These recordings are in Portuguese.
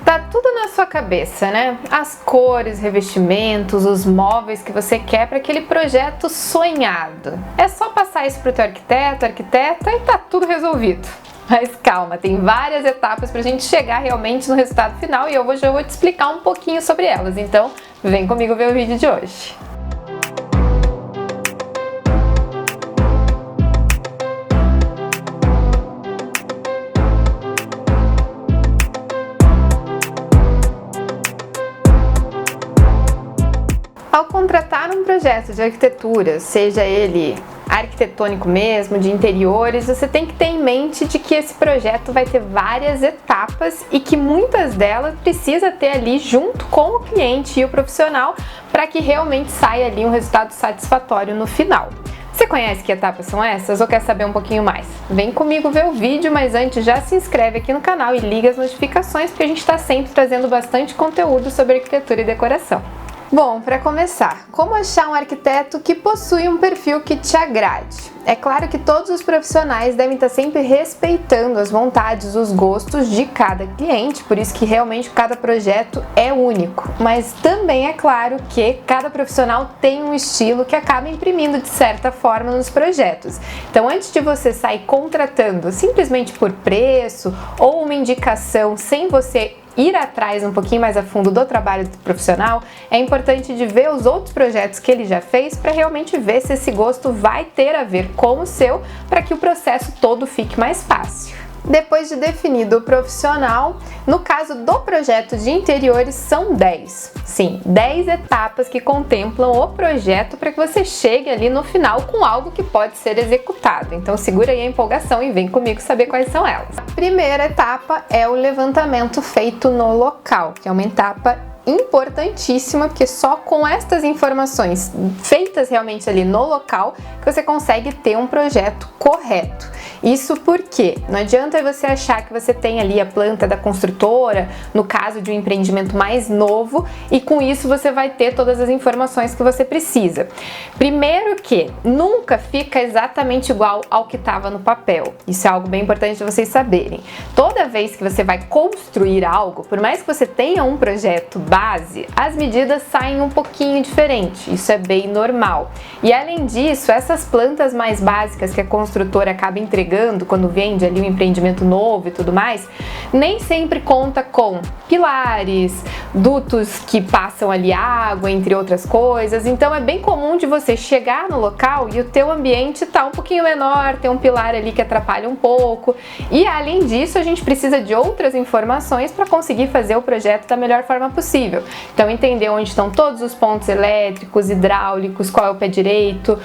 Tá tudo na sua cabeça, né? As cores, revestimentos, os móveis que você quer para aquele projeto sonhado. É só passar isso para o teu arquiteto, arquiteta e tá tudo resolvido. Mas calma, tem várias etapas para a gente chegar realmente no resultado final e hoje eu vou te explicar um pouquinho sobre elas. Então, vem comigo ver o vídeo de hoje. Ao contratar um projeto de arquitetura, seja ele arquitetônico mesmo, de interiores, você tem que ter em mente de que esse projeto vai ter várias etapas e que muitas delas precisa ter ali junto com o cliente e o profissional para que realmente saia ali um resultado satisfatório no final. Você conhece que etapas são essas ou quer saber um pouquinho mais? Vem comigo ver o vídeo, mas antes já se inscreve aqui no canal e liga as notificações porque a gente está sempre trazendo bastante conteúdo sobre arquitetura e decoração. Bom, para começar, como achar um arquiteto que possui um perfil que te agrade? É claro que todos os profissionais devem estar sempre respeitando as vontades, os gostos de cada cliente, por isso que realmente cada projeto é único. Mas também é claro que cada profissional tem um estilo que acaba imprimindo de certa forma nos projetos. Então, antes de você sair contratando simplesmente por preço ou uma indicação sem você ir atrás um pouquinho mais a fundo do trabalho do profissional, é importante de ver os outros projetos que ele já fez para realmente ver se esse gosto vai ter a ver com o seu, para que o processo todo fique mais fácil. Depois de definido o profissional, no caso do projeto de interiores são 10. Sim, 10 etapas que contemplam o projeto para que você chegue ali no final com algo que pode ser executado. Então segura aí a empolgação e vem comigo saber quais são elas. A primeira etapa é o levantamento feito no local, que é uma etapa importantíssima, porque só com estas informações feitas realmente ali no local que você consegue ter um projeto correto. Isso porque não adianta você achar que você tem ali a planta da construtora, no caso de um empreendimento mais novo, e com isso você vai ter todas as informações que você precisa. Primeiro que nunca fica exatamente igual ao que estava no papel. Isso é algo bem importante de vocês saberem. Toda vez que você vai construir algo, por mais que você tenha um projeto base, as medidas saem um pouquinho diferente. Isso é bem normal. E além disso, essas plantas mais básicas que a construtora acaba entregando quando vende ali um empreendimento novo e tudo mais, nem sempre conta com pilares, dutos que passam ali água, entre outras coisas. Então é bem comum de você chegar no local e o teu ambiente tá um pouquinho menor, tem um pilar ali que atrapalha um pouco. E além disso, a gente precisa de outras informações para conseguir fazer o projeto da melhor forma possível. Então entender onde estão todos os pontos elétricos, hidráulicos, qual é o pé direito.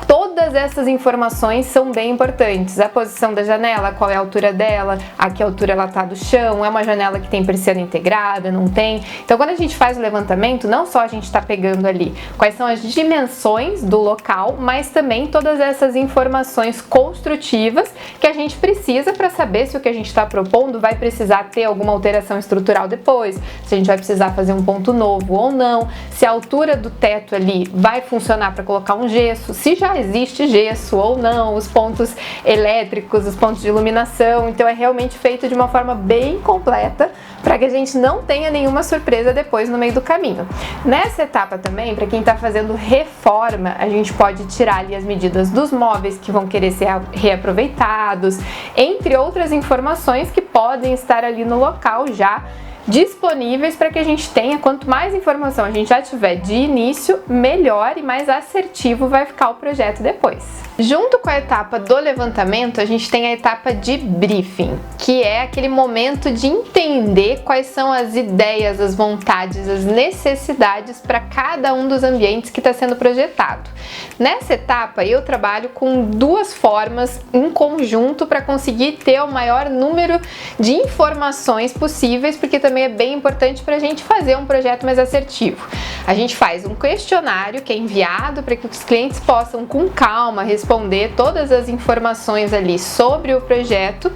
Todas essas informações são bem importantes. A posição da janela, qual é a altura dela, a que altura ela está do chão, é uma janela que tem persiana integrada, não tem. Então quando a gente faz o levantamento, não só a gente está pegando ali quais são as dimensões do local, mas também todas essas informações construtivas que a gente precisa para saber se o que a gente está propondo vai precisar ter alguma alteração estrutural depois, se a gente vai precisar fazer um ponto novo ou não, se a altura do teto ali vai funcionar para colocar um gesso, se já existe gesso ou não, os pontos elétricos, os pontos de iluminação. Então é realmente feito de uma forma bem completa para que a gente não tenha nenhuma surpresa depois no meio do caminho. Nessa etapa também, para quem está fazendo reforma, a gente pode tirar ali as medidas dos móveis que vão querer ser reaproveitados, entre outras informações que podem estar ali no local já disponíveis para que a gente tenha. Quanto mais informação a gente já tiver de início, melhor e mais assertivo vai ficar o projeto depois. Junto com a etapa do levantamento, a gente tem a etapa de briefing, que é aquele momento de entender quais são as ideias, as vontades, as necessidades para cada um dos ambientes que está sendo projetado. Nessa etapa, eu trabalho com duas formas em conjunto para conseguir ter o maior número de informações possíveis, porque também é bem importante para a gente fazer um projeto mais assertivo. A gente faz um questionário que é enviado para que os clientes possam com calma responder todas as informações ali sobre o projeto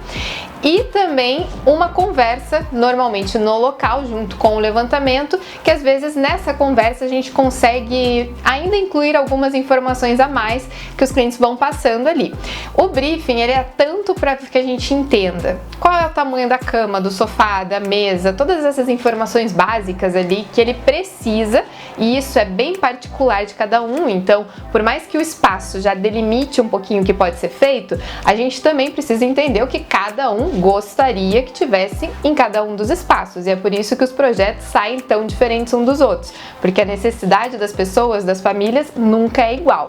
e também uma conversa, normalmente no local, junto com o levantamento, que às vezes nessa conversa a gente consegue ainda incluir algumas informações a mais que os clientes vão passando ali. O briefing, ele é tanto para que a gente entenda qual é o tamanho da cama, do sofá, da mesa, todas essas informações básicas ali que ele precisa, e isso é bem particular de cada um. Então, por mais que o espaço já delimite um pouquinho o que pode ser feito, a gente também precisa entender o que cada um gostaria que tivesse em cada um dos espaços, e é por isso que os projetos saem tão diferentes uns dos outros, porque a necessidade das pessoas, das famílias, nunca é igual.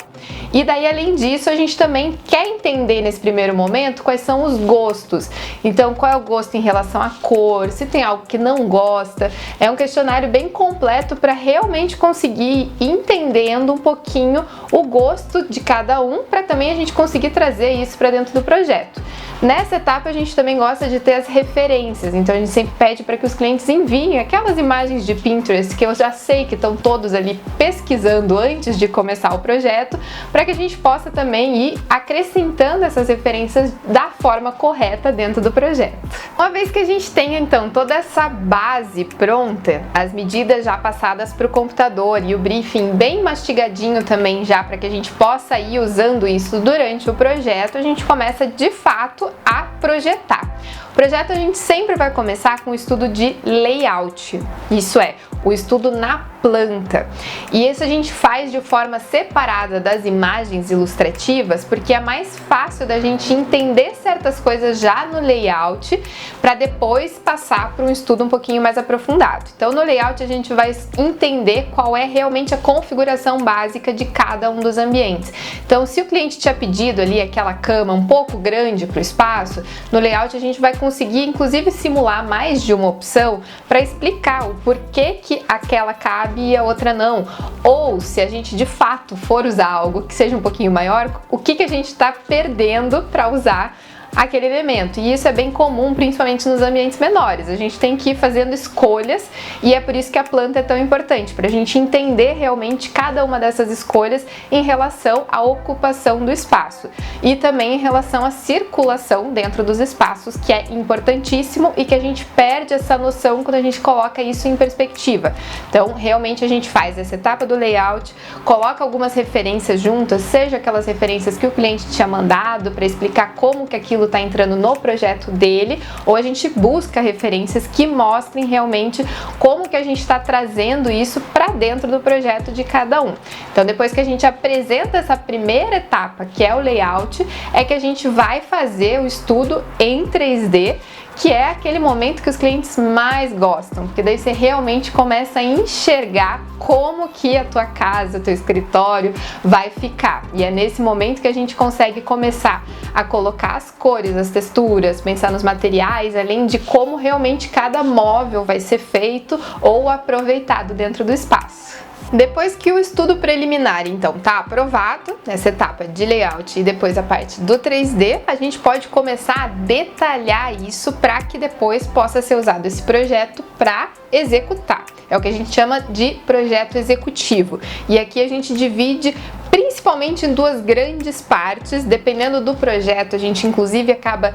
E daí, além disso, a gente também quer entender nesse primeiro momento quais são os gostos. Então, qual é o gosto em relação à cor, se tem algo que não gosta. É um questionário bem completo para realmente conseguir ir entendendo um pouquinho o gosto de cada um, para também a gente conseguir trazer isso para dentro do projeto. Nessa etapa a gente também gosta de ter as referências, então a gente sempre pede para que os clientes enviem aquelas imagens de Pinterest que eu já sei que estão todos ali pesquisando antes de começar o projeto, para que a gente possa também ir acrescentando essas referências da forma correta dentro do projeto. Uma vez que a gente tenha então toda essa base pronta, as medidas já passadas para o computador e o briefing bem mastigadinho também já, para que a gente possa ir usando isso durante o projeto, a gente começa de fato a projetar. O projeto a gente sempre vai começar com o estudo de layout, isso é, o estudo na planta. E isso a gente faz de forma separada das imagens ilustrativas, porque é mais fácil da gente entender certas coisas já no layout, para depois passar para um estudo um pouquinho mais aprofundado. Então, no layout a gente vai entender qual é realmente a configuração básica de cada um dos ambientes. Então, se o cliente tinha pedido ali aquela cama um pouco grande para o espaço, no layout a gente vai conseguir inclusive simular mais de uma opção para explicar o porquê que aquela cabe e a outra não, ou se a gente de fato for usar algo que seja um pouquinho maior, o que a gente está perdendo para usar aquele elemento. E isso é bem comum, principalmente nos ambientes menores. A gente tem que ir fazendo escolhas, e é por isso que a planta é tão importante, para a gente entender realmente cada uma dessas escolhas em relação à ocupação do espaço e também em relação à circulação dentro dos espaços, que é importantíssimo e que a gente perde essa noção quando a gente coloca isso em perspectiva. Então, realmente a gente faz essa etapa do layout, coloca algumas referências juntas, seja aquelas referências que o cliente tinha mandado para explicar como que aquilo está entrando no projeto dele, ou a gente busca referências que mostrem realmente como que a gente está trazendo isso para dentro do projeto de cada um. Então, depois que a gente apresenta essa primeira etapa, que é o layout, é que a gente vai fazer o estudo em 3D, que é aquele momento que os clientes mais gostam, porque daí você realmente começa a enxergar como que a tua casa, o teu escritório vai ficar. E é nesse momento que a gente consegue começar a colocar as cores, as texturas, pensar nos materiais, além de como realmente cada móvel vai ser feito ou aproveitado dentro do espaço. Depois que o estudo preliminar, então, está aprovado, nessa etapa de layout e depois a parte do 3D, a gente pode começar a detalhar isso para que depois possa ser usado esse projeto para executar. É o que a gente chama de projeto executivo. E aqui a gente divide principalmente em duas grandes partes. Dependendo do projeto, a gente inclusive acaba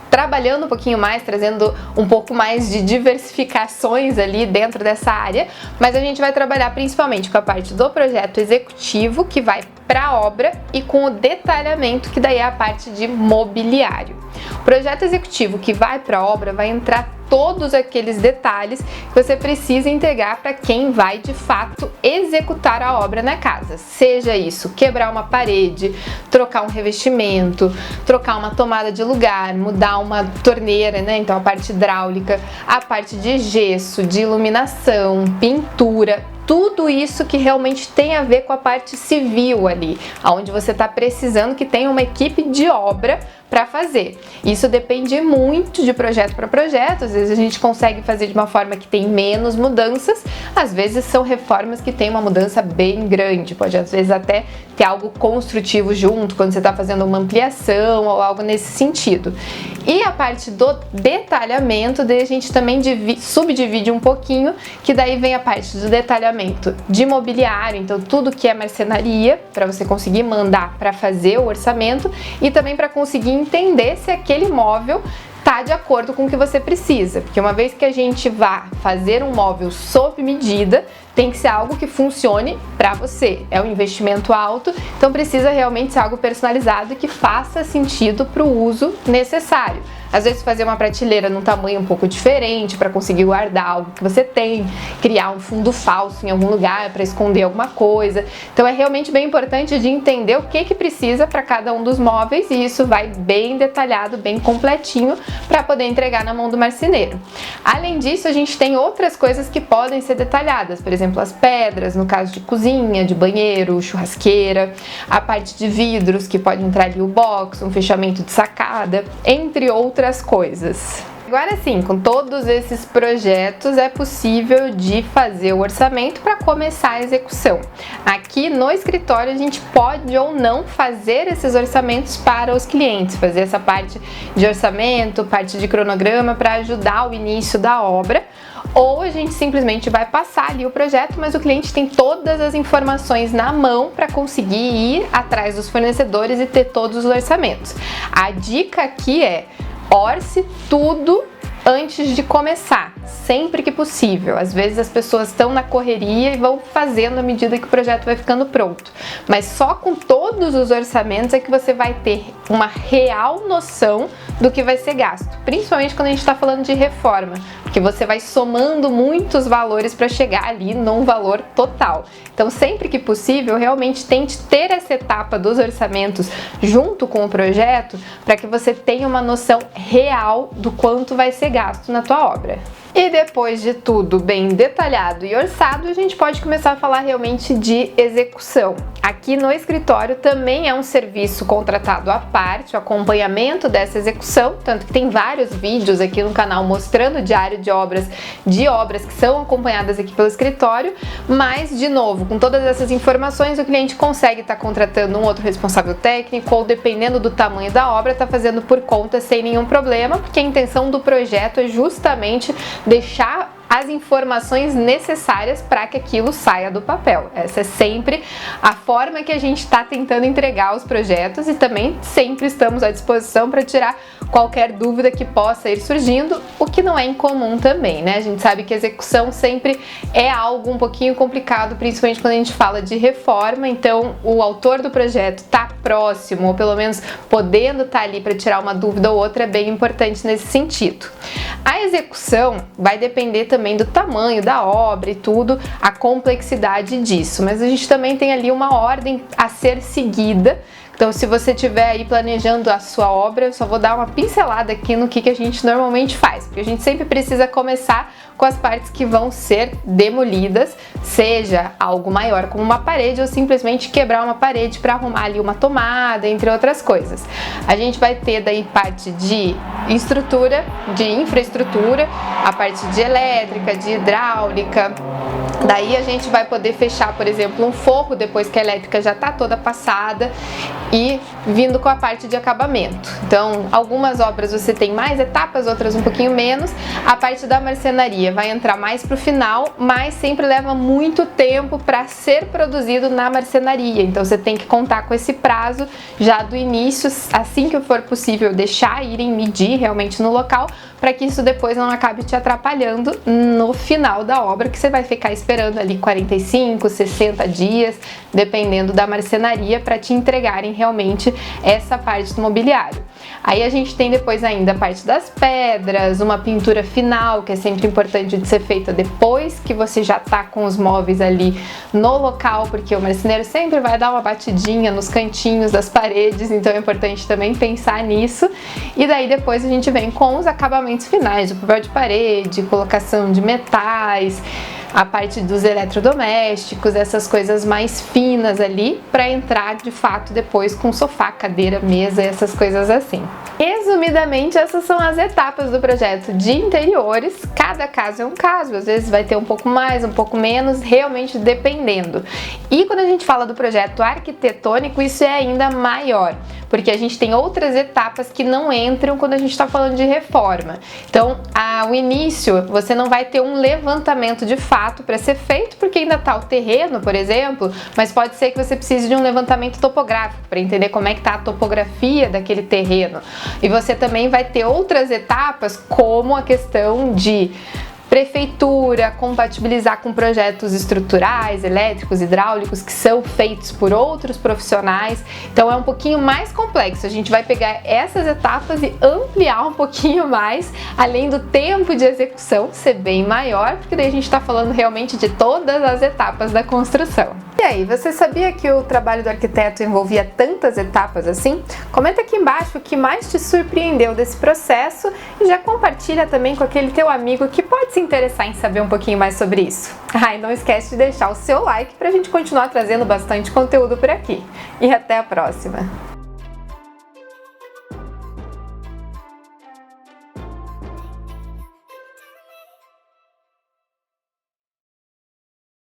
trabalhando um pouquinho mais, trazendo um pouco mais de diversificações ali dentro dessa área, mas a gente vai trabalhar principalmente com a parte do projeto executivo, que vai para a obra, e com o detalhamento, que daí é a parte de mobiliário. O projeto executivo que vai para a obra vai entrar todos aqueles detalhes que você precisa entregar para quem vai de fato executar a obra na casa. Seja isso quebrar uma parede, trocar um revestimento, trocar uma tomada de lugar, mudar uma torneira, né? Então a parte hidráulica, a parte de gesso, de iluminação, pintura, tudo isso que realmente tem a ver com a parte civil ali, onde você está precisando que tenha uma equipe de obra para fazer. Isso depende muito de projeto para projeto. Às vezes a gente consegue fazer de uma forma que tem menos mudanças, às vezes são reformas que tem uma mudança bem grande, pode às vezes até ter algo construtivo junto, quando você está fazendo uma ampliação ou algo nesse sentido. E a parte do detalhamento, daí a gente também subdivide um pouquinho, que daí vem a parte do detalhamento de mobiliário, então tudo que é marcenaria, para você conseguir mandar para fazer o orçamento, e também para conseguir entender se aquele móvel tá de acordo com o que você precisa, porque uma vez que a gente vá fazer um móvel sob medida, tem que ser algo que funcione para você. É um investimento alto, então precisa realmente ser algo personalizado e que faça sentido para o uso necessário. Às vezes fazer uma prateleira num tamanho um pouco diferente para conseguir guardar algo que você tem, criar um fundo falso em algum lugar para esconder alguma coisa. Então é realmente bem importante de entender o que precisa para cada um dos móveis e isso vai bem detalhado, bem completinho para poder entregar na mão do marceneiro. Além disso, a gente tem outras coisas que podem ser detalhadas, por exemplo, as pedras, no caso de cozinha, de banheiro, churrasqueira, a parte de vidros que pode entrar ali o box, um fechamento de sacada, entre outras coisas. Agora sim, com todos esses projetos é possível de fazer o orçamento para começar a execução. Aqui no escritório a gente pode ou não fazer esses orçamentos para os clientes, fazer essa parte de orçamento, parte de cronograma para ajudar o início da obra. Ou a gente simplesmente vai passar ali o projeto, mas o cliente tem todas as informações na mão para conseguir ir atrás dos fornecedores e ter todos os orçamentos. A dica aqui é: orce tudo antes de começar, sempre que possível. Às vezes as pessoas estão na correria e vão fazendo à medida que o projeto vai ficando pronto. Mas só com todos os orçamentos é que você vai ter uma real noção do que vai ser gasto, principalmente quando a gente está falando de reforma, porque você vai somando muitos valores para chegar ali num valor total. Então, sempre que possível, realmente tente ter essa etapa dos orçamentos junto com o projeto para que você tenha uma noção real do quanto vai ser gasto na tua obra. E depois de tudo bem detalhado e orçado, a gente pode começar a falar realmente de execução. Aqui no escritório também é um serviço contratado à parte, o acompanhamento dessa execução, tanto que tem vários vídeos aqui no canal mostrando o diário de obras que são acompanhadas aqui pelo escritório, mas, de novo, com todas essas informações, o cliente consegue estar contratando um outro responsável técnico ou, dependendo do tamanho da obra, está fazendo por conta sem nenhum problema, porque a intenção do projeto é justamente deixar as informações necessárias para que aquilo saia do papel. Essa é sempre a forma que a gente está tentando entregar os projetos e também sempre estamos à disposição para tirar qualquer dúvida que possa ir surgindo, o que não é incomum também, né? A gente sabe que a execução sempre é algo um pouquinho complicado, principalmente quando a gente fala de reforma, então o autor do projeto está próximo, ou pelo menos podendo estar ali para tirar uma dúvida ou outra, é bem importante nesse sentido. A execução vai depender também do tamanho da obra e tudo, a complexidade disso, mas a gente também tem ali uma ordem a ser seguida. Então, se você estiver aí planejando a sua obra, eu só vou dar uma pincelada aqui no que a gente normalmente faz, porque a gente sempre precisa começar com as partes que vão ser demolidas, seja algo maior como uma parede ou simplesmente quebrar uma parede para arrumar ali uma tomada, entre outras coisas. A gente vai ter daí parte de estrutura, de infraestrutura, a parte de elétrica, de hidráulica. Daí a gente vai poder fechar, por exemplo, um forro depois que a elétrica já está toda passada e vindo com a parte de acabamento. Então, algumas obras você tem mais etapas, outras um pouquinho menos. A parte da marcenaria vai entrar mais para o final, mas sempre leva muito tempo para ser produzido na marcenaria. Então, você tem que contar com esse prazo já do início, assim que for possível, deixar irem medir realmente no local, para que isso depois não acabe te atrapalhando no final da obra, que você vai ficar esperando ali 45, 60 dias, dependendo da marcenaria, para te entregarem realmente essa parte do mobiliário. Aí a gente tem depois ainda a parte das pedras, uma pintura final, que é sempre importante de ser feita depois que você já tá com os móveis ali no local, porque o marceneiro sempre vai dar uma batidinha nos cantinhos das paredes, então é importante também pensar nisso. E daí depois a gente vem com os acabamentos finais, de papel de parede, colocação de metais, a parte dos eletrodomésticos, essas coisas mais finas ali, para entrar de fato depois com sofá, cadeira, mesa, essas coisas assim. Resumidamente, essas são as etapas do projeto de interiores. Cada caso é um caso, às vezes vai ter um pouco mais, um pouco menos, realmente dependendo. E quando a gente fala do projeto arquitetônico, isso é ainda maior, porque a gente tem outras etapas que não entram quando a gente está falando de reforma. Então, ao início, você não vai ter um levantamento de fato para ser feito, porque ainda está o terreno, por exemplo, mas pode ser que você precise de um levantamento topográfico para entender como é que está a topografia daquele terreno. E você também vai ter outras etapas, como a questão de prefeitura, compatibilizar com projetos estruturais, elétricos, hidráulicos, que são feitos por outros profissionais. Então é um pouquinho mais complexo. A gente vai pegar essas etapas e ampliar um pouquinho mais, além do tempo de execução ser bem maior, porque daí a gente está falando realmente de todas as etapas da construção. E aí, você sabia que o trabalho do arquiteto envolvia tantas etapas assim? Comenta aqui embaixo o que mais te surpreendeu desse processo e já compartilha também com aquele teu amigo que pode se interessar em saber um pouquinho mais sobre isso. E não esquece de deixar o seu like para a gente continuar trazendo bastante conteúdo por aqui. E até a próxima!